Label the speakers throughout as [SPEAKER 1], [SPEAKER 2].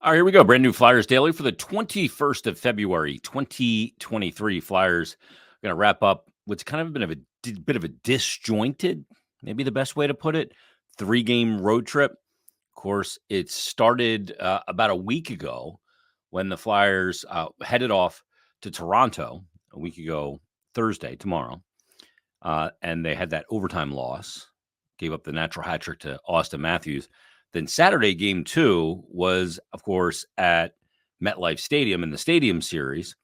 [SPEAKER 1] All right, here we go. Brand new Flyers Daily for the 21st of February, 2023. Flyers going to wrap up what's kind of bit of a disjointed, maybe the best way to put it, 3-game road trip. Of course, it started about a week ago when the Flyers headed off to Toronto a week ago, Thursday, tomorrow. And they had that overtime loss, gave up the natural hat trick to Austin Matthews. Then Saturday, game 2 was, of course, at MetLife Stadium in the Stadium Series.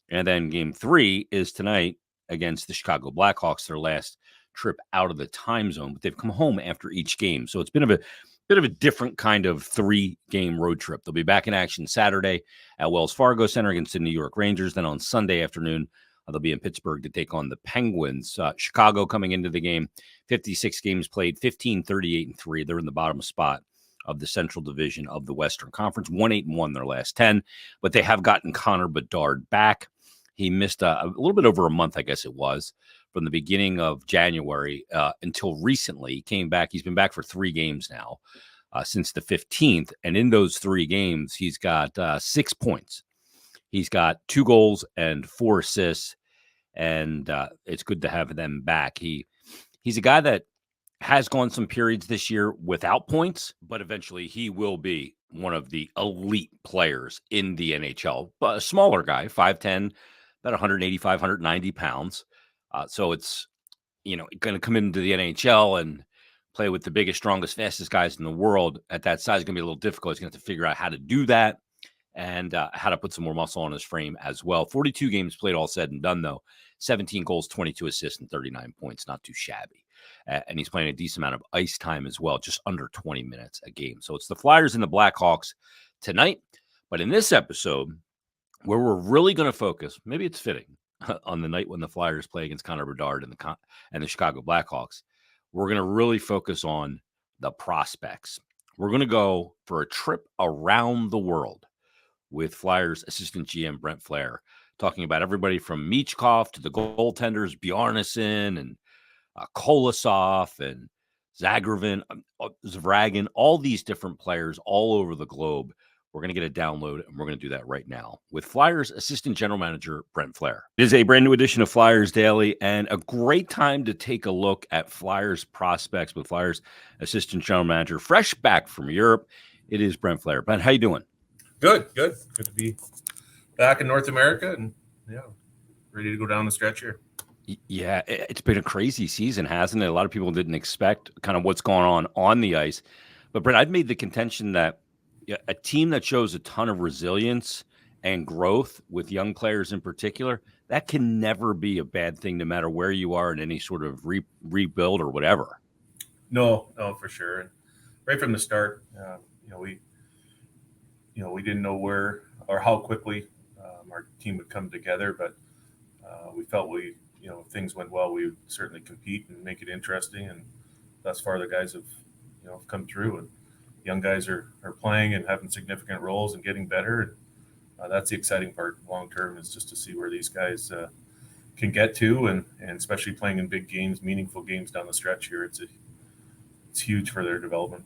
[SPEAKER 1] And then game 3 is tonight against the Chicago Blackhawks, their last trip out of the time zone. But they've come home after each game. So it's been a bit of a different kind of 3-game road trip. They'll be back in action Saturday at Wells Fargo Center against the New York Rangers. Then on Sunday afternoon, they'll be in Pittsburgh to take on the Penguins. Chicago coming into the game, 56 games played, 15, 38, and 3. They're in the bottom spot of the Central Division of the Western Conference, 1-8-1 their last 10. But they have gotten Connor Bedard back. He missed a little bit over a month, I guess it was, from the beginning of January until recently. He came back. He's been back for 3 games now since the 15th. And in those 3 games, he's got 6 points. He's got 2 goals and 4 assists, and it's good to have them back. He's a guy that has gone some periods this year without points, but eventually he will be one of the elite players in the NHL. But a smaller guy, 5'10", about 185, 190 pounds. So it's, going to come into the NHL and play with the biggest, strongest, fastest guys in the world at that size is going to be a little difficult. He's going to have to figure out how to do that and how to put some more muscle on his frame as well. 42 games played all said and done, though. 17 goals, 22 assists, and 39 points. Not too shabby. And he's playing a decent amount of ice time as well, just under 20 minutes a game. So it's the Flyers and the Blackhawks tonight. But in this episode, where we're really going to focus, maybe it's fitting, on the night when the Flyers play against Connor Bedard and the Chicago Blackhawks, we're going to really focus on the prospects. We're going to go for a trip around the world with Flyers assistant GM Brent Flahr, talking about everybody from Michkov to the goaltenders, Bjarnason and Kolosov and Zagragin, all these different players all over the globe. We're going to get a download, and we're going to do that right now with Flyers Assistant General Manager Brent Flahr. It is a brand new edition of Flyers Daily, and a great time to take a look at Flyers prospects with Flyers Assistant General Manager, fresh back from Europe. It is Brent Flahr. Brent, how you doing?
[SPEAKER 2] Good to be back in North America, and ready to go down the stretch here.
[SPEAKER 1] Yeah, it's been a crazy season, hasn't it? A lot of people didn't expect kind of what's going on the ice. But, Brent, I've made the contention that a team that shows a ton of resilience and growth with young players in particular, that can never be a bad thing, no matter where you are in any sort of rebuild or whatever.
[SPEAKER 2] No, for sure. And right from the start, we didn't know where or how quickly our team would come together, but we felt if things went well, we would certainly compete and make it interesting. And thus far, the guys have come through, and young guys are playing and having significant roles and getting better. And that's the exciting part long term, is just to see where these guys can get to, and especially playing in big games, meaningful games down the stretch here. It's huge for their development.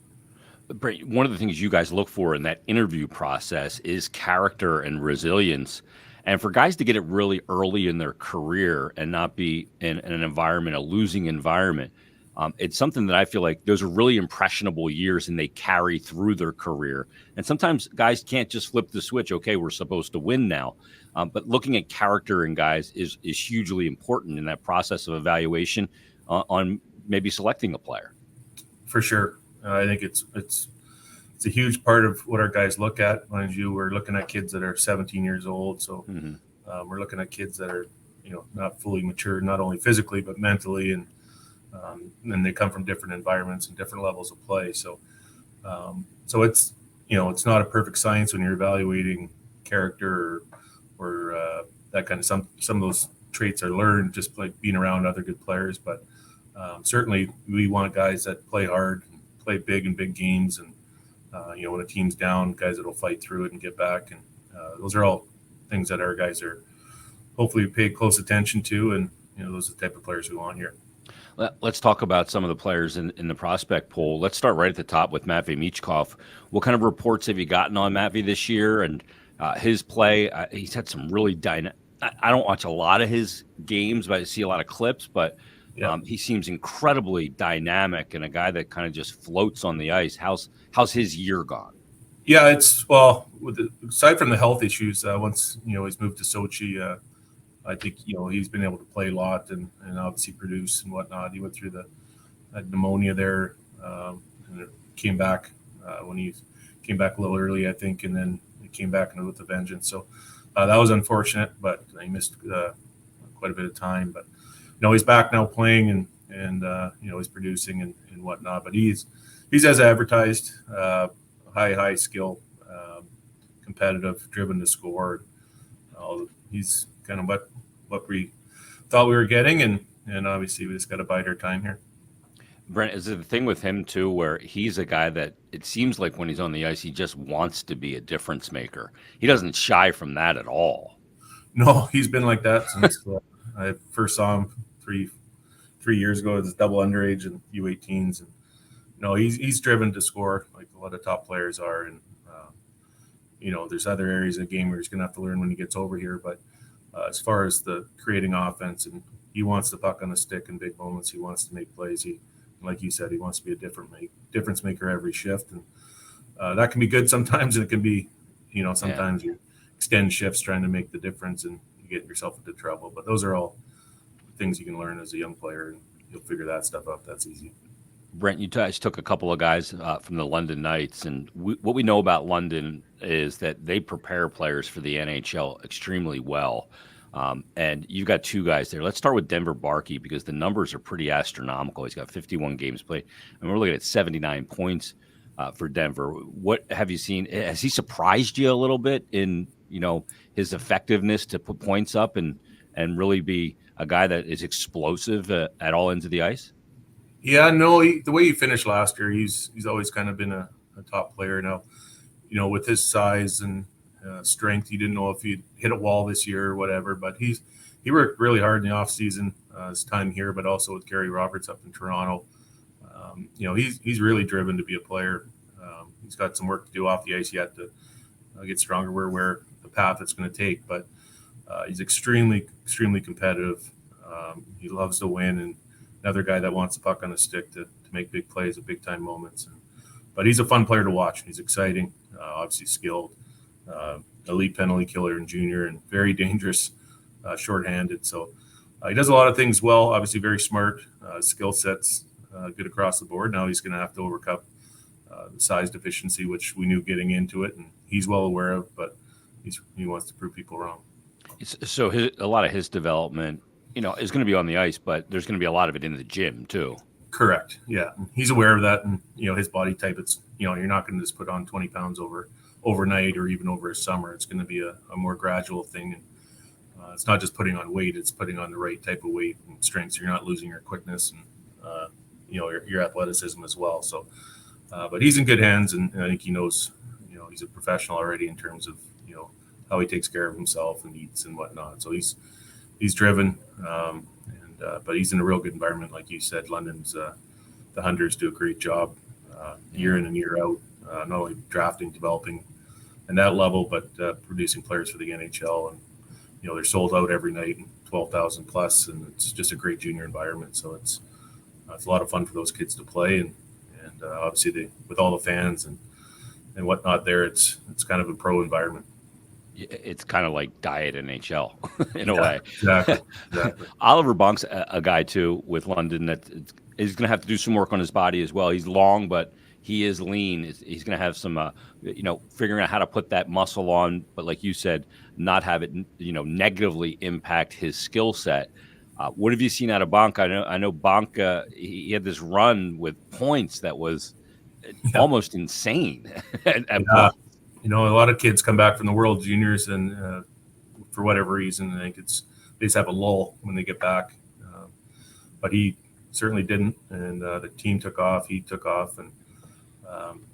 [SPEAKER 1] Brent, one of the things you guys look for in that interview process is character and resilience. And for guys to get it really early in their career and not be in an environment, a losing environment, it's something that I feel like those are really impressionable years, and they carry through their career. And sometimes guys can't just flip the switch. Okay, we're supposed to win now. But looking at character in guys is hugely important in that process of evaluation on maybe selecting a player.
[SPEAKER 2] For sure. I think it's a huge part of what our guys look at. Mind you, we're looking at kids that are 17 years old. So we're looking at kids that are, not fully mature, not only physically, but mentally. And they come from different environments and different levels of play. So it's, it's not a perfect science when you're evaluating character or that kind of some of those traits are learned just like being around other good players. But certainly we want guys that play hard, play big in big games, and when a team's down, guys that'll fight through it and get back. And those are all things that our guys are hopefully pay close attention to, and those are the type of players we want here.
[SPEAKER 1] Let's talk about some of the players in the prospect pool. Let's start right at the top with Matvei Michkov. What kind of reports have you gotten on Matvei this year and his play? He's had some really I don't watch a lot of his games, but I see a lot of clips. But
[SPEAKER 2] Yeah.
[SPEAKER 1] he seems incredibly dynamic and a guy that kind of just floats on the ice. How's his year gone?
[SPEAKER 2] Yeah, aside from the health issues, once he's moved to Sochi, I think he's been able to play a lot and obviously produce and whatnot. He went through the pneumonia there, and it came back when he came back a little early, I think, and then he came back with a vengeance. So that was unfortunate, but he missed quite a bit of time. But he's back now playing and he's producing and whatnot. But he's as advertised, high skill, competitive, driven to score. He's kind of what we thought we were getting, and obviously we just got to bide our time here.
[SPEAKER 1] Brent, is it the thing with him too, where he's a guy that it seems like when he's on the ice, he just wants to be a difference maker. He doesn't shy from that at all.
[SPEAKER 2] No, he's been like that since I first saw him three years ago. As double underage and U18s, and he's driven to score like a lot of top players are, and there's other areas of the game where he's going to have to learn when he gets over here. But as far as the creating offense, and he wants the puck on the stick in big moments. He wants to make plays. Like you said, he wants to be a difference maker every shift, and that can be good sometimes, and it can be, sometimes you extend shifts trying to make the difference, and you get yourself into trouble. But those are all things you can learn as a young player, and you'll figure that stuff out. That's easy.
[SPEAKER 1] Brent, you guys took a couple of guys from the London Knights, and what we know about London is that they prepare players for the NHL extremely well. And you've got two guys there. Let's start with Denver Barkey because the numbers are pretty astronomical. He's got 51 games played, and we're looking at 79 points for Denver. What have you seen? Has he surprised you a little bit in his effectiveness to put points up and really be a guy that is explosive at all ends of the ice?
[SPEAKER 2] Yeah, no, the way he finished last year, he's always kind of been a top player. Now, with his size and strength, he didn't know if he'd hit a wall this year or whatever, but he worked really hard in the offseason, his time here, but also with Gary Roberts up in Toronto. He's really driven to be a player. He's got some work to do off the ice yet to get stronger. We're aware of the path it's going to take, but he's extremely, extremely competitive. He loves to win, and another guy that wants the puck on the stick to make big plays at big-time moments. But he's a fun player to watch. He's exciting, obviously skilled, elite penalty killer in junior, and very dangerous shorthanded. So he does a lot of things well, obviously very smart, skill sets good across the board. Now he's going to have to overcome the size deficiency, which we knew getting into it, and he's well aware of, but he wants to prove people wrong.
[SPEAKER 1] So a lot of his development is going to be on the ice, but there's going to be a lot of it in the gym too.
[SPEAKER 2] Correct. Yeah. He's aware of that. And, his body type, it's, you're not going to just put on 20 pounds overnight or even over a summer. It's going to be a more gradual thing. And it's not just putting on weight, it's putting on the right type of weight and strength. So you're not losing your quickness and, your athleticism as well. So, but he's in good hands, and I think he knows, he's a professional already in terms of, how he takes care of himself and eats and whatnot. So he's driven, but he's in a real good environment. Like you said, London's the Hunters do a great job year in and year out, not only drafting, developing and that level, but producing players for the NHL. And, they're sold out every night, 12,000 plus, and it's just a great junior environment. So it's a lot of fun for those kids to play. And obviously with all the fans and whatnot there, it's kind of a pro environment.
[SPEAKER 1] It's kind of like diet NHL in a way.
[SPEAKER 2] Exactly.
[SPEAKER 1] Oliver Bunk's a guy too with London that is going to have to do some work on his body as well. He's long, but he is lean. He's going to have some, figuring out how to put that muscle on. But like you said, not have it, negatively impact his skill set. What have you seen out of Bonk? I know Bonk. He had this run with points that was almost insane.
[SPEAKER 2] A lot of kids come back from the World Juniors, and for whatever reason, I think they just have a lull when they get back. But he certainly didn't, and the team took off. He took off, and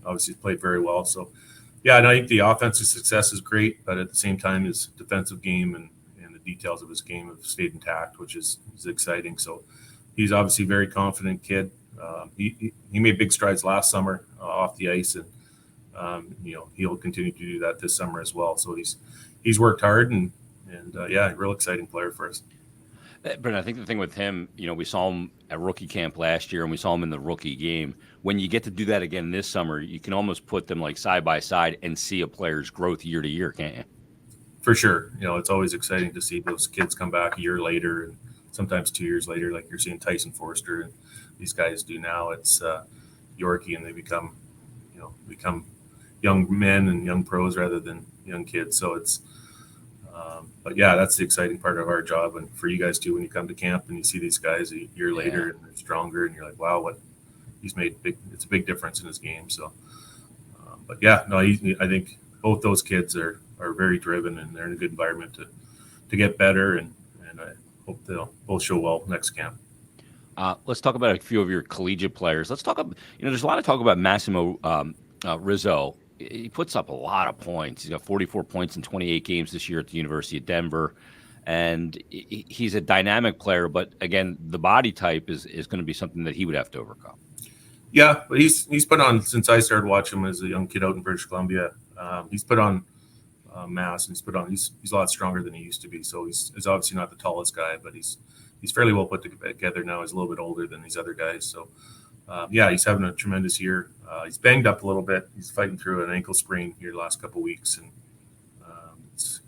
[SPEAKER 2] obviously played very well. So, yeah, and I think the offensive success is great, but at the same time, his defensive game and the details of his game have stayed intact, which is exciting. So, he's obviously a very confident kid. He made big strides last summer off the ice, and he'll continue to do that this summer as well. So he's worked hard, and yeah, a real exciting player for us.
[SPEAKER 1] Brent, I think the thing with him, we saw him at rookie camp last year and we saw him in the rookie game. When you get to do that again this summer, you can almost put them like side by side and see a player's growth year to year, can't you?
[SPEAKER 2] For sure. It's always exciting to see those kids come back a year later and sometimes 2 years later, like you're seeing Tyson Forster and these guys do now. It's Yorkie, and they become young men and young pros rather than young kids. So it's, but yeah, that's the exciting part of our job. And for you guys too, when you come to camp and you see these guys a year later and they're stronger and you're like, wow, what he's made it's a big difference in his game. So, but yeah, no, I think both those kids are very driven and they're in a good environment to get better. And I hope they'll both show well next camp.
[SPEAKER 1] Let's talk about a few of your collegiate players. Let's talk about, there's a lot of talk about Massimo Rizzo. He puts up a lot of points. He's got 44 points in 28 games this year at the University of Denver. And he's a dynamic player, but again, the body type is going to be something that he would have to overcome.
[SPEAKER 2] Yeah, but he's put on, since I started watching him as a young kid out in British Columbia, he's put on mass, and he's a lot stronger than he used to be. So he's obviously not the tallest guy, but he's fairly well put together now. He's a little bit older than these other guys. So yeah, he's having a tremendous year. He's banged up a little bit. He's fighting through an ankle sprain here the last couple of weeks, and it's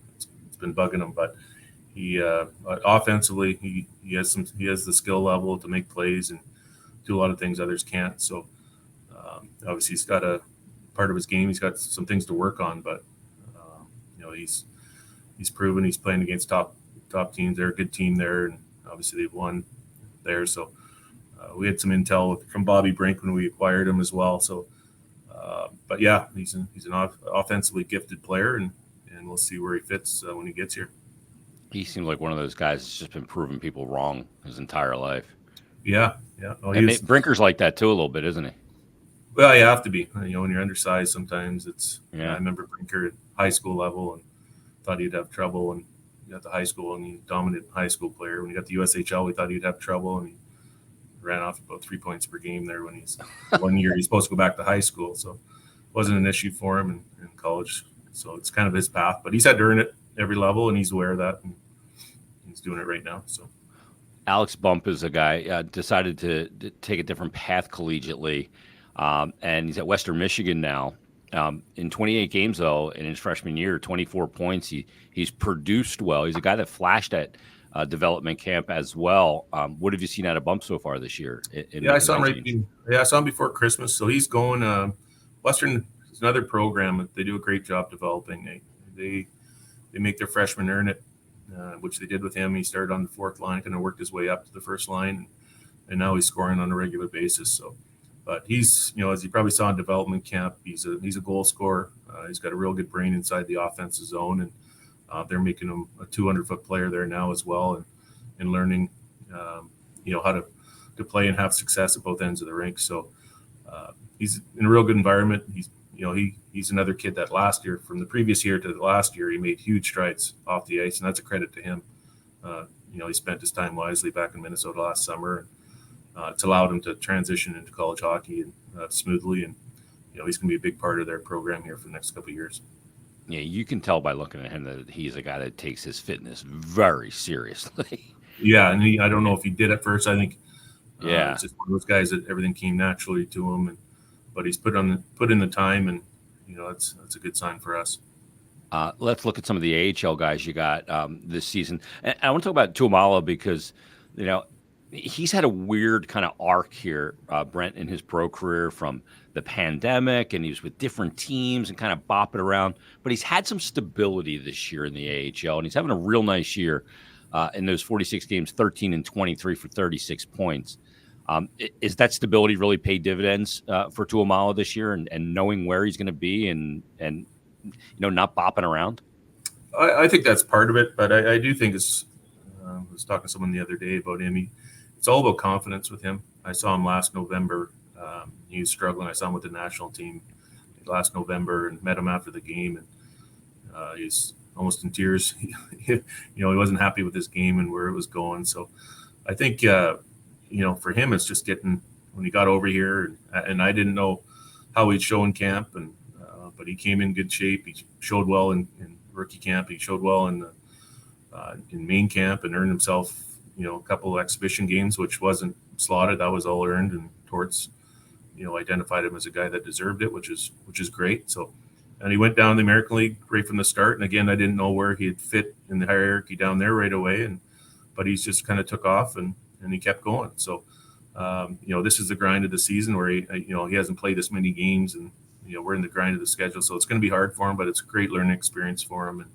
[SPEAKER 2] been bugging him. But he offensively, he has the skill level to make plays and do a lot of things others can't. So obviously, he's got a part of his game. He's got some things to work on, but he's proven he's playing against top teams. They're a good team there, and obviously they've won there. So we had some intel from Bobby Brink when we acquired him as well. So, but yeah, he's an offensively gifted player, and we'll see where he fits when he gets here. He
[SPEAKER 1] seems like one of those guys that's just been proving people wrong his entire life.
[SPEAKER 2] Yeah.
[SPEAKER 1] Brinker's like that too a little bit, isn't he?
[SPEAKER 2] Well, you have to be. When you're undersized, sometimes it's. Yeah. I remember Brinker at high school level and thought he'd have trouble, and he got to high school and he dominated high school player. When he got to USHL, we thought he'd have trouble, and he ran off about 3 points per game there when he's 1 year. He's supposed to go back to high school, so it wasn't an issue for him in college. So it's kind of his path, but he's had to earn it every level, and he's aware of that, and he's doing it right now. So
[SPEAKER 1] Alex Bump is a guy decided to take a different path collegiately, and he's at Western Michigan now. In 28 games, though, in his freshman year, 24 points. He's produced well. He's a guy that flashed at development camp as well. What have you seen out of Bump so far this year?
[SPEAKER 2] I saw him I saw him before Christmas. So he's going. Western is another program that they do a great job developing. They make their freshmen earn it, which they did with him. He started on the fourth line, kind of worked his way up to the first line, and now he's scoring on a regular basis. So. But he's, as you probably saw in development camp, he's a goal scorer. He's got a real good brain inside the offensive zone, and they're making him a 200-foot player there now as well, and learning, how to play and have success at both ends of the rink. So he's in a real good environment. He's another kid that last year, from the previous year to the last year, he made huge strides off the ice, and that's a credit to him. He spent his time wisely back in Minnesota last summer. It's allowed him to transition into college hockey and smoothly, and he's going to be a big part of their program here for the next couple of years.
[SPEAKER 1] Yeah, you can tell by looking at him that he's a guy that takes his fitness very seriously.
[SPEAKER 2] Yeah, and I don't know if he did at first. I think it's just one of those guys that everything came naturally to him, but he's put in the time, and that's a good sign for us.
[SPEAKER 1] Let's look at some of the AHL guys you got this season. And I want to talk about Tuomala because he's had a weird kind of arc here, Brent, in his pro career, from the pandemic, and he was with different teams and kind of bopping around. But he's had some stability this year in the AHL, and he's having a real nice year in those 46 games, 13 and 23 for 36 points. Is that stability really paid dividends for Tuomala this year, and knowing where he's going to be and not bopping around?
[SPEAKER 2] I think that's part of it, but I do think it's. I was talking to someone the other day about him. It's all about confidence with him. I saw him last November. He was struggling. I saw him with the national team last November and met him after the game, and he's almost in tears. He wasn't happy with his game and where it was going. So I think, for him, it's just getting when he got over here, and I didn't know how he'd show in camp, and but he came in good shape. He showed well in rookie camp. He showed well in main camp and earned himself, a couple of exhibition games, which wasn't slotted. That was all earned, and Torts, identified him as a guy that deserved it, which is great. So, and he went down the American League right from the start. And again, I didn't know where he'd fit in the hierarchy down there right away, but he's just kind of took off and he kept going. So, this is the grind of the season where he hasn't played this many games, and we're in the grind of the schedule, so it's going to be hard for him, but it's a great learning experience for him. And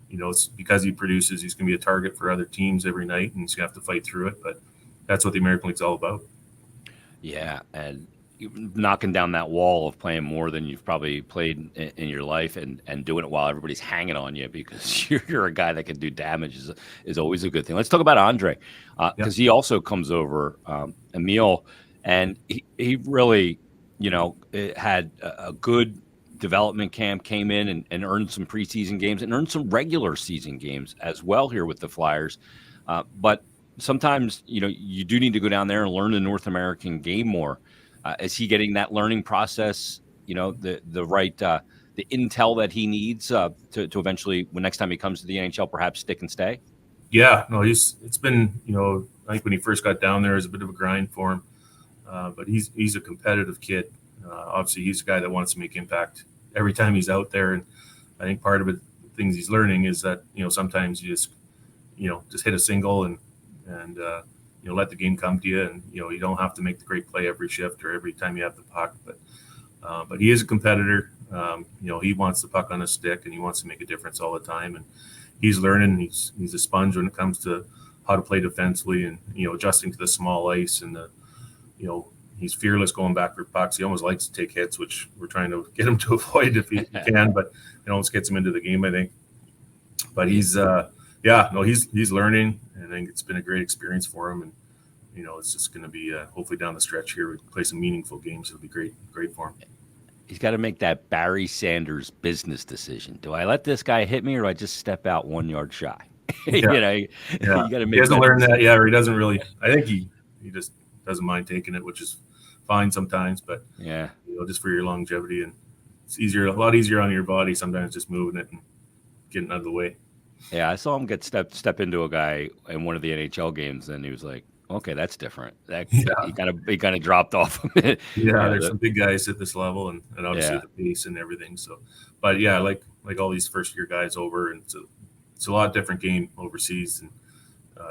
[SPEAKER 2] it's because he produces, he's going to be a target for other teams every night, and he's going to have to fight through it. But that's what the American League's all about. Yeah,
[SPEAKER 1] and knocking down that wall of playing more than you've probably played in your life, and doing it while everybody's hanging on you because you're a guy that can do damage is always a good thing. Let's talk about Andre, because he also comes over, Emil, and he really, had a good development camp, came in and earned some preseason games and earned some regular season games as well here with the Flyers. But sometimes, you do need to go down there and learn the North American game more. Is he getting that learning process, the right the intel that he needs to eventually, when next time he comes to the NHL, perhaps stick and stay?
[SPEAKER 2] Yeah, no, it's been, I think when he first got down there, it was a bit of a grind for him. But he's a competitive kid. Obviously, he's a guy that wants to make impact every time he's out there. And I think part of it, the things he's learning is that, sometimes you just hit a single and let the game come to you. And, you don't have to make the great play every shift or every time you have the puck. But he is a competitor. He wants the puck on his stick, and he wants to make a difference all the time. And he's learning. He's a sponge when it comes to how to play defensively and, adjusting to the small ice and he's fearless going back for pucks. He almost likes to take hits, which we're trying to get him to avoid if he can, but it almost gets him into the game, I think. But he's learning, and I think it's been a great experience for him. And, it's just going to be hopefully down the stretch here, we play some meaningful games. It'll be great for him.
[SPEAKER 1] He's got to make that Barry Sanders business decision. Do I let this guy hit me, or do I just step out 1 yard shy? You got to make.
[SPEAKER 2] He hasn't learned that, or he doesn't really. I think he just doesn't mind taking it, which is fine sometimes. But just for your longevity, and it's a lot easier on your body sometimes, just moving it and getting out of the way.
[SPEAKER 1] Yeah, I saw him get step into a guy in one of the NHL games, and he was like, "Okay, that's different." He kind of dropped off.
[SPEAKER 2] There's some big guys at this level, and obviously the pace and everything. So, but like all these first year guys over, and it's a lot different game overseas, and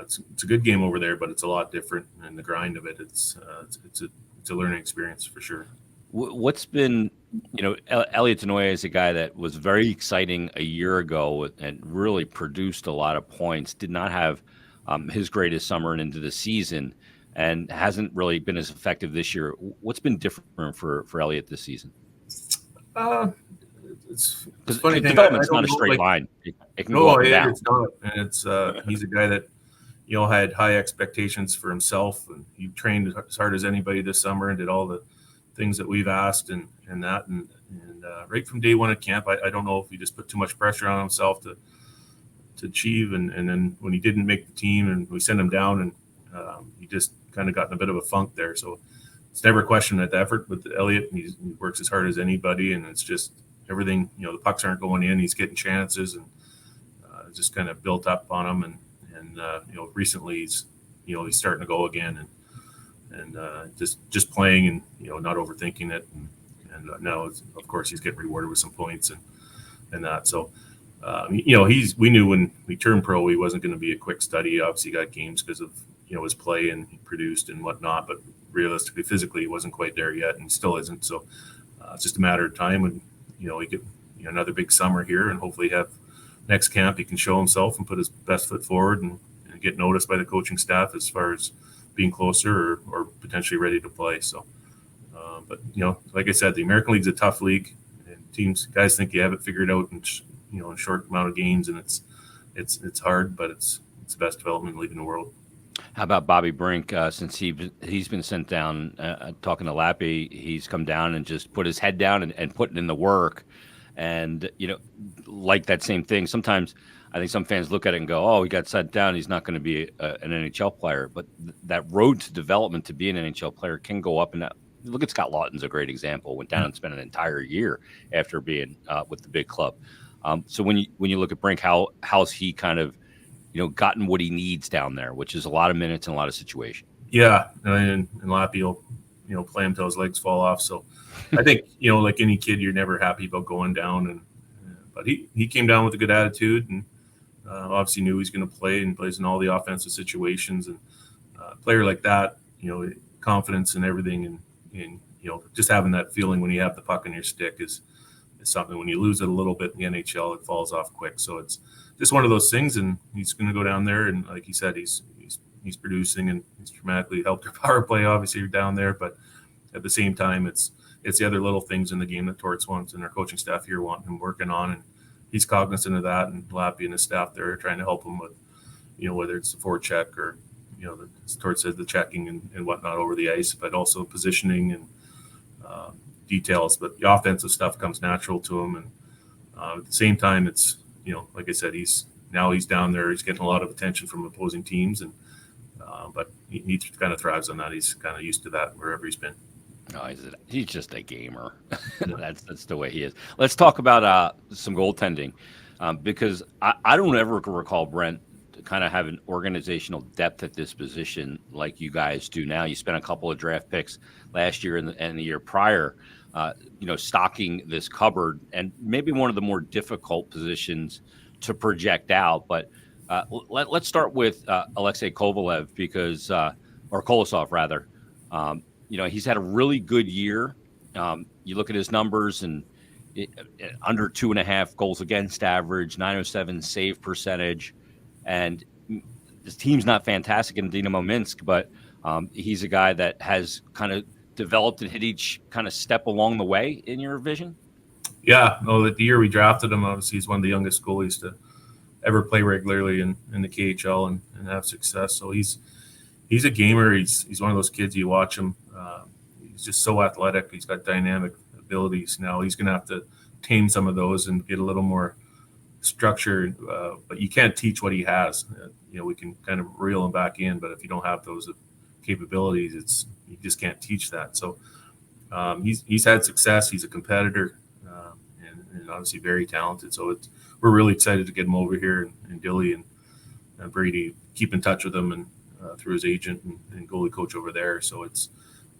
[SPEAKER 2] it's a good game over there, but it's a lot different, and the grind of it, it's a learning experience for sure.
[SPEAKER 1] What's been, Elliot Denoye is a guy that was very exciting a year ago and really produced a lot of points, did not have his greatest summer and into the season, and hasn't really been as effective this year. What's been different for Elliot this season?
[SPEAKER 2] It's funny.
[SPEAKER 1] Development's not a straight line. It can go up and down.
[SPEAKER 2] It's not. And it's he's a guy that had high expectations for himself, and he trained as hard as anybody this summer and did all the things that we've asked and right from day one at camp. I don't know if he just put too much pressure on himself to achieve, and then when he didn't make the team and we sent him down, and he just kind of got in a bit of a funk there. So it's never a question at the effort with Elliot. He works as hard as anybody, and it's just everything. The pucks aren't going in. He's getting chances, and just kind of built up on him. And recently he's starting to go again, and just playing and not overthinking it. And now of course he's getting rewarded with some points and that. So we knew when we turned pro he wasn't going to be a quick study. Obviously, he got games because of his play and he produced and whatnot, but realistically, physically, he wasn't quite there yet, and he still isn't. So it's just a matter of time when he get another big summer here, and hopefully have next camp he can show himself and put his best foot forward and get noticed by the coaching staff as far as being closer or potentially ready to play. So, but like I said, the American League's a tough league, and guys think you have it figured out in a short amount of games, and it's hard, but it's the best development league in the world.
[SPEAKER 1] How about Bobby Brink? Since he's been sent down, talking to Lappy, he's come down and just put his head down and put in the work. And, like that same thing, sometimes I think some fans look at it and go, "Oh, he got sent down. He's not going to be an NHL player." But that road to development to be an NHL player can go up and down. Look at Scott Lawton's a great example. Went down and spent an entire year after being with the big club. So when you look at Brink, how's he kind of gotten what he needs down there, which is a lot of minutes and a lot of situations.
[SPEAKER 2] Yeah, and Lappy will play him till his legs fall off. So I think like any kid, you're never happy about going down, but he came down with a good attitude and obviously knew he's going to play and plays in all the offensive situations. And a player like that, confidence and everything, and just having that feeling when you have the puck in your stick is something. When you lose it a little bit in the NHL, it falls off quick. So it's just one of those things, and he's going to go down there, and like he said, he's producing, and he's dramatically helped their power play obviously down there. But at the same time, it's the other little things in the game that Torts wants and our coaching staff here want him working on, and he's cognizant of that. And Lappy and his staff there are trying to help him with, whether it's the forecheck or as Torts said, the checking and whatnot over the ice, but also positioning and details. But the offensive stuff comes natural to him, and at the same time, it's like I said, he's down there. He's getting a lot of attention from opposing teams, and but he kind of thrives on that. He's kind of used to that wherever he's been.
[SPEAKER 1] No, he's just a gamer. That's the way he is. Let's talk about some goaltending, because I don't ever recall Brent kind of have an organizational depth at this position like you guys do now. You spent a couple of draft picks last year and the year prior, stocking this cupboard, and maybe one of the more difficult positions to project out. But let's start with Alexei Kovalev, because or Kolosov rather. He's had a really good year. You look at his numbers, and under 2.5 goals against average, .907 save percentage, and his team's not fantastic in Dynamo Minsk, but he's a guy that has kind of developed and hit each kind of step along the way in your vision.
[SPEAKER 2] Yeah, the year we drafted him, obviously he's one of the youngest goalies to ever play regularly in the KHL and have success. So he's a gamer. He's one of those kids, you watch him. He's just so athletic. He's got dynamic abilities. Now he's going to have to tame some of those and get a little more structure. But you can't teach what he has. We can kind of reel him back in, but if you don't have those capabilities, you just can't teach that. So he's had success. He's a competitor, and obviously very talented. So we're really excited to get him over here, and Dilly and Brady keep in touch with him and through his agent and goalie coach over there. So it's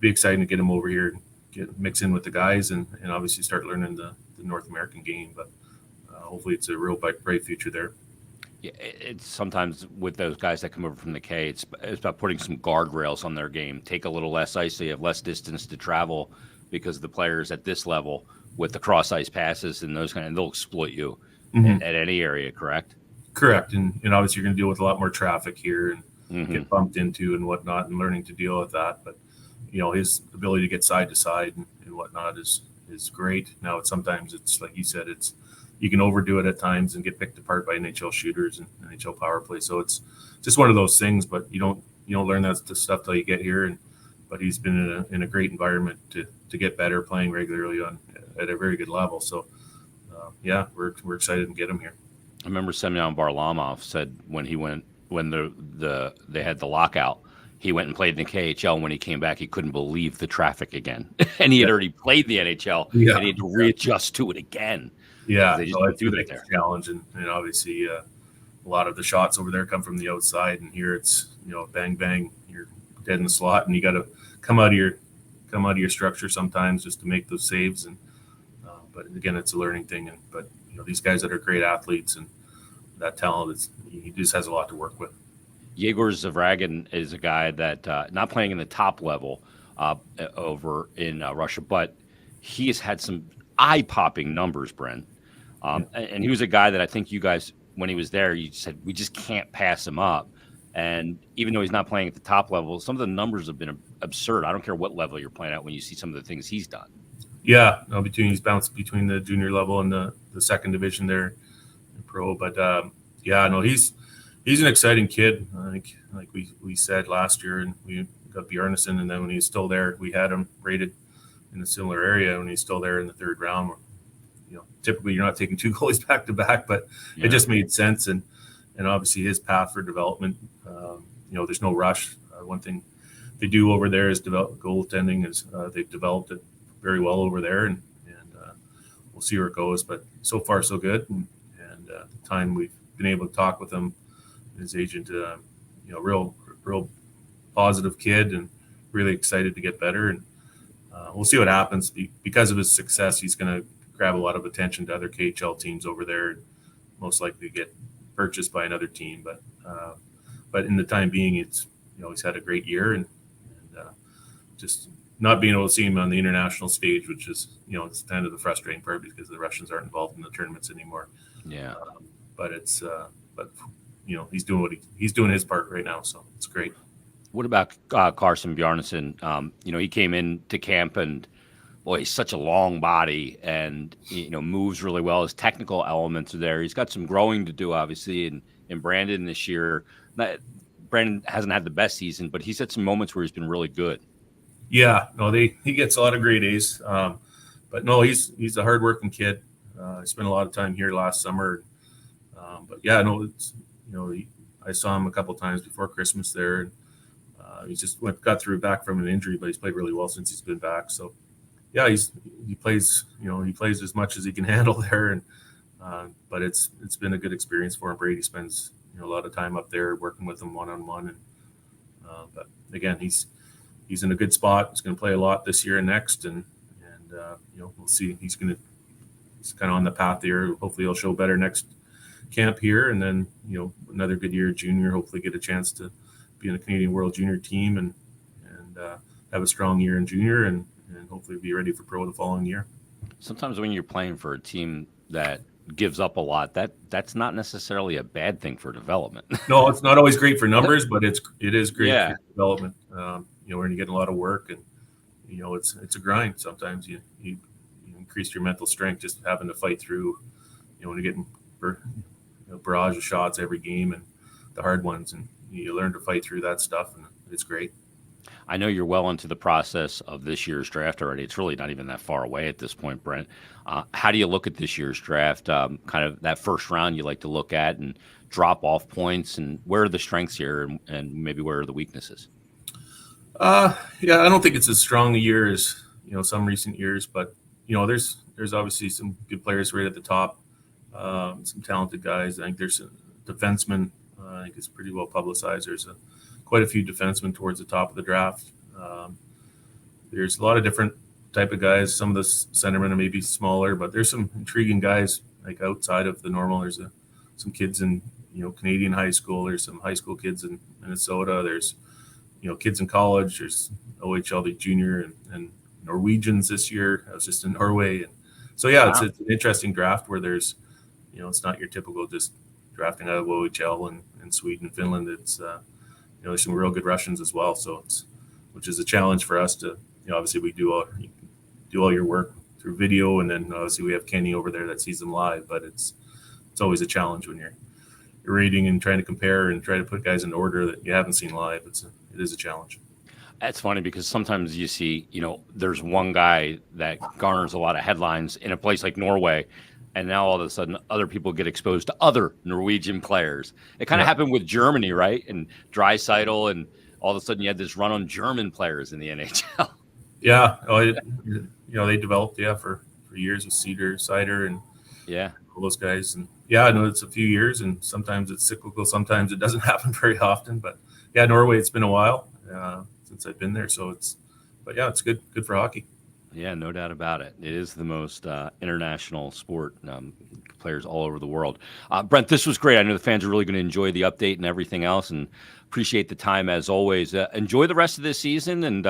[SPEAKER 2] be exciting to get him over here and mix in with the guys and obviously start learning the North American game. But hopefully it's a real bright future there.
[SPEAKER 1] Yeah, it's sometimes with those guys that come over from the K, it's about putting some guardrails on their game. Take a little less ice so you have less distance to travel, because the players at this level with the cross ice passes and those they'll exploit you at any area, correct?
[SPEAKER 2] Correct. And obviously you're going to deal with a lot more traffic here and get bumped into and whatnot, and learning to deal with that. But, his ability to get side to side and whatnot is great. Now sometimes it's like you said, you can overdo it at times and get picked apart by NHL shooters and NHL power play. So it's just one of those things, but you don't learn that stuff till you get here. But he's been in a great environment to get better, playing regularly at a very good level. So we're excited to get him here.
[SPEAKER 1] I remember Semyon Varlamov said when they had the lockout, he went and played in the KHL. And when he came back, he couldn't believe the traffic again, and he had already played the NHL, and he had to readjust to it again.
[SPEAKER 2] Yeah,
[SPEAKER 1] they just do that
[SPEAKER 2] there. Challenge, and obviously a lot of the shots over there come from the outside, and here it's bang bang, you're dead in the slot, and you got to come out of your structure sometimes just to make those saves. And but again, it's a learning thing. But these guys that are great athletes and that talent, he just has a lot to work with.
[SPEAKER 1] Yegor Zavragin is a guy that not playing in the top level over in Russia, but he has had some eye-popping numbers, Brent. And he was a guy that I think you guys, when he was there, you said, we just can't pass him up. And even though he's not playing at the top level, some of the numbers have been absurd. I don't care what level you're playing at when you see some of the things he's done.
[SPEAKER 2] Yeah, he's bounced between the junior level and the second division there in pro. But he's an exciting kid. I think, like we said last year, and we got Bjarnason, and then when he's still there, we had him rated in a similar area when he's still there in the third round. typically you're not taking two goalies back to back, but it just made sense. And obviously his path for development, there's no rush. One thing they do over there is develop goaltending. They've developed it very well over there, and we'll see where it goes. But so far so good. And the time we've been able to talk with him, his agent, real positive kid, and really excited to get better. And we'll see what happens. Because of his success, he's going to grab a lot of attention to other KHL teams over there, and most likely get purchased by another team. But in the time being, it's he's had a great year, and just not being able to see him on the international stage, which is it's kind of the frustrating part because the Russians aren't involved in the tournaments anymore. Yeah, but it's he's doing he's doing his part right now, so it's great.
[SPEAKER 1] What about Carson Bjarnason? He came into camp, and boy, he's such a long body, and moves really well. His technical elements are there. He's got some growing to do, obviously, in Brandon this year. Brandon hasn't had the best season, but he's had some moments where he's been really good.
[SPEAKER 2] Yeah, no, he gets a lot of grade A's, but no, he's a hardworking kid. I spent a lot of time here last summer, but yeah, no, it's I saw him a couple of times before Christmas there. And, he just got back from an injury, but he's played really well since he's been back. So yeah, he plays as much as he can handle there, and but it's been a good experience for him. Brady spends a lot of time up there working with him one-on-one, and but again, he's in a good spot. He's going to play a lot this year and next, and we'll see. He's kind of on the path here. Hopefully he'll show better next camp here, and then another good year junior. Hopefully get a chance to be in the Canadian World Junior team, and have a strong year in junior, and hopefully be ready for pro the following year. Sometimes
[SPEAKER 1] when you're playing for a team that gives up a lot, that's not necessarily a bad thing for development.
[SPEAKER 2] No, it's not always great for numbers, but it is great for development. When you get a lot of work, and it's a grind. Sometimes you increase your mental strength just having to fight through. When you're getting barrage of shots every game, and the hard ones, and you learn to fight through that stuff, and it's great.
[SPEAKER 1] I know you're well into the process of this year's draft already. It's really not even that far away at this point, Brent. How do you look at this year's draft? Kind of that first round you like to look at and drop off points, and where are the strengths here, and maybe where are the weaknesses?
[SPEAKER 2] I don't think it's as strong a year as some recent years, but there's obviously some good players right at the top, some talented guys. I think there's a defenseman. I think it's pretty well publicized. There's quite a few defensemen towards the top of the draft. There's a lot of different type of guys. Some of the centermen are maybe smaller, but there's some intriguing guys like outside of the normal. There's some kids in Canadian high school. There's some high school kids in Minnesota. There's kids in college. There's OHL, the junior, and Norwegians this year. I was just in Norway, and so yeah, wow. It's an interesting draft where there's it's not your typical just drafting out of OHL and Sweden and Finland. It's there's some real good Russians as well. So which is a challenge for us to obviously we do all your work through video, and then obviously we have Kenny over there that sees them live. But it's always a challenge when you're reading and trying to compare and try to put guys in order that you haven't seen live. It is a challenge.
[SPEAKER 1] That's funny because sometimes you see there's one guy that garners a lot of headlines in a place like Norway, and now all of a sudden other people get exposed to other Norwegian players. It kind of happened with Germany, right? And Draisaitl, and all of a sudden you had this run on German players in the NHL.
[SPEAKER 2] Yeah. They developed, for years with Cider and all those guys. And I know it's a few years, and sometimes it's cyclical. Sometimes it doesn't happen very often, but Norway, it's been a while since I've been there. So it's good for hockey.
[SPEAKER 1] Yeah, no doubt about it. It is the most international sport, players all over the world. Brent, this was great. I know the fans are really going to enjoy the update and everything else, and appreciate the time as always. Enjoy the rest of this season, and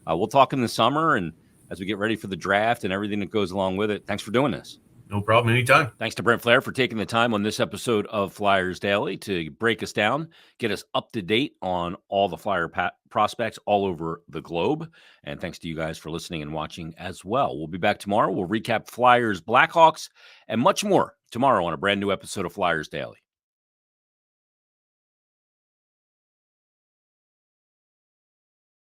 [SPEAKER 1] we'll talk in the summer and as we get ready for the draft and everything that goes along with it. Thanks for doing this.
[SPEAKER 2] No problem. Anytime.
[SPEAKER 1] Thanks to Brent Flahr for taking the time on this episode of Flyers Daily to break us down, get us up to date on all the Flyer prospects all over the globe. And thanks to you guys for listening and watching as well. We'll be back tomorrow. We'll recap Flyers Blackhawks and much more tomorrow on a brand new episode of Flyers Daily.